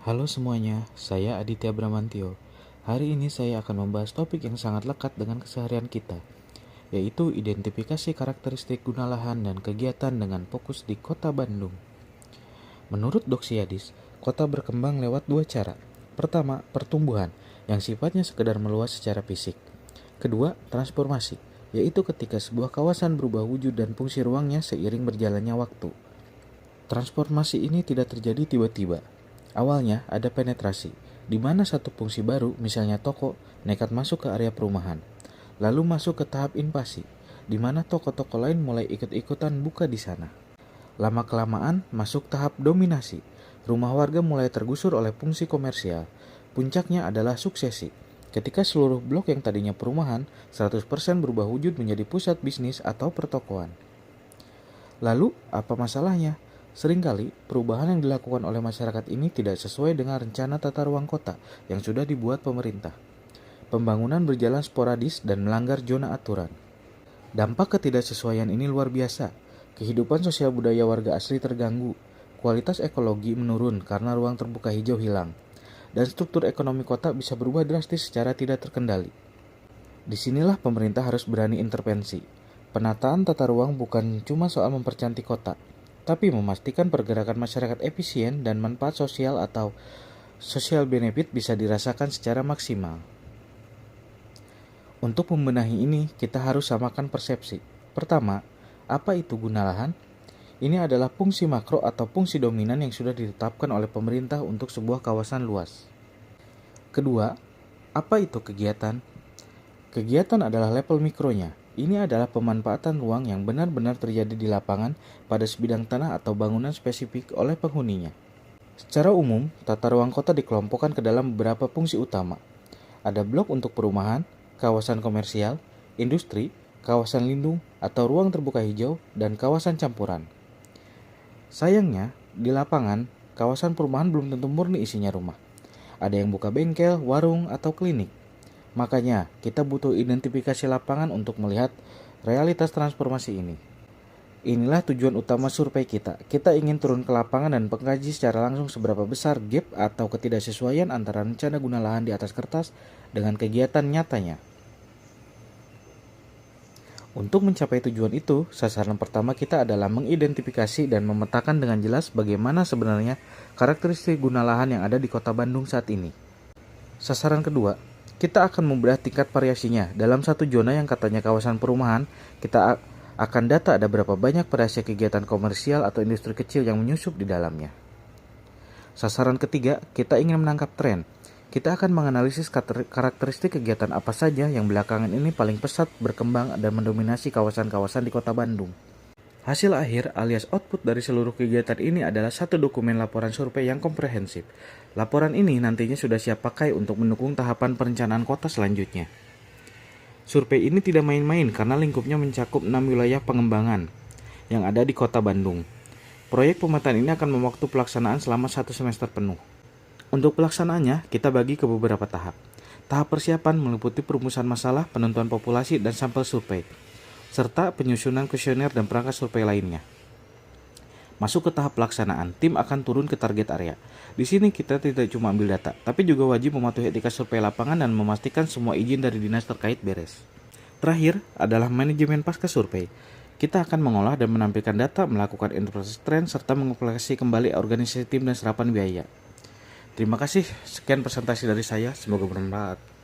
Halo semuanya, saya Aditya Bramantio. Hari ini saya akan membahas topik yang sangat lekat dengan keseharian kita, yaitu identifikasi karakteristik guna lahan dan kegiatan dengan fokus di Kota Bandung. Menurut Doxiadis, kota berkembang lewat dua cara. Pertama, pertumbuhan, yang sifatnya sekedar meluas secara fisik. Kedua, transformasi, yaitu ketika sebuah kawasan berubah wujud dan fungsi ruangnya seiring berjalannya waktu. Transformasi ini tidak terjadi tiba-tiba. Awalnya ada penetrasi, di mana satu fungsi baru, misalnya toko, nekat masuk ke area perumahan. Lalu masuk ke tahap invasi, di mana toko-toko lain mulai ikut-ikutan buka di sana. Lama-kelamaan masuk tahap dominasi. Rumah warga mulai tergusur oleh fungsi komersial. Puncaknya adalah suksesi. Ketika seluruh blok yang tadinya perumahan 100% berubah wujud menjadi pusat bisnis atau pertokoan. Lalu, apa masalahnya? Seringkali, perubahan yang dilakukan oleh masyarakat ini tidak sesuai dengan rencana tata ruang kota yang sudah dibuat pemerintah. Pembangunan berjalan sporadis dan melanggar zona aturan. Dampak ketidaksesuaian ini luar biasa. Kehidupan sosial budaya warga asli terganggu. Kualitas ekologi menurun karena ruang terbuka hijau hilang. Dan struktur ekonomi kota bisa berubah drastis secara tidak terkendali. Disinilah pemerintah harus berani intervensi. Penataan tata ruang bukan cuma soal mempercantik kota, tapi memastikan pergerakan masyarakat efisien dan manfaat sosial atau social benefit bisa dirasakan secara maksimal. Untuk membenahi ini, kita harus samakan persepsi. Pertama, apa itu guna lahan? Ini adalah fungsi makro atau fungsi dominan yang sudah ditetapkan oleh pemerintah untuk sebuah kawasan luas. Kedua, apa itu kegiatan? Kegiatan adalah level mikronya. Ini adalah pemanfaatan ruang yang benar-benar terjadi di lapangan pada sebidang tanah atau bangunan spesifik oleh penghuninya. Secara umum, tata ruang kota dikelompokkan ke dalam beberapa fungsi utama. Ada blok untuk perumahan, kawasan komersial, industri, kawasan lindung atau ruang terbuka hijau, dan kawasan campuran. Sayangnya, di lapangan, kawasan perumahan belum tentu murni isinya rumah. Ada yang buka bengkel, warung, atau klinik. Makanya, kita butuh identifikasi lapangan untuk melihat realitas transformasi ini. Inilah tujuan utama survei kita. Kita ingin turun ke lapangan dan mengkaji secara langsung seberapa besar gap atau ketidaksesuaian antara rencana guna lahan di atas kertas dengan kegiatan nyatanya. Untuk mencapai tujuan itu, sasaran pertama kita adalah mengidentifikasi dan memetakan dengan jelas bagaimana sebenarnya karakteristik guna lahan yang ada di Kota Bandung saat ini. Sasaran kedua, kita akan membedah tingkat variasinya. Dalam satu zona yang katanya kawasan perumahan, kita akan data ada berapa banyak variasi kegiatan komersial atau industri kecil yang menyusup di dalamnya. Sasaran ketiga, kita ingin menangkap tren. Kita akan menganalisis karakteristik kegiatan apa saja yang belakangan ini paling pesat berkembang dan mendominasi kawasan-kawasan di Kota Bandung. Hasil akhir alias output dari seluruh kegiatan ini adalah satu dokumen laporan survei yang komprehensif. Laporan ini nantinya sudah siap pakai untuk mendukung tahapan perencanaan kota selanjutnya. Survei ini tidak main-main karena lingkupnya mencakup 6 wilayah pengembangan yang ada di Kota Bandung. Proyek pemetaan ini akan memakan pelaksanaan selama 1 semester penuh. Untuk pelaksanaannya, kita bagi ke beberapa tahap. Tahap persiapan meliputi perumusan masalah, penentuan populasi, dan sampel survei, serta penyusunan kuesioner dan perangkat survei lainnya. Masuk ke tahap pelaksanaan, tim akan turun ke target area. Di sini kita tidak cuma ambil data, tapi juga wajib mematuhi etika survei lapangan dan memastikan semua izin dari dinas terkait beres. Terakhir adalah manajemen pasca survei. Kita akan mengolah dan menampilkan data, melakukan interpretasi tren, serta mengevaluasi kembali organisasi tim dan serapan biaya. Terima kasih, sekian presentasi dari saya, semoga bermanfaat.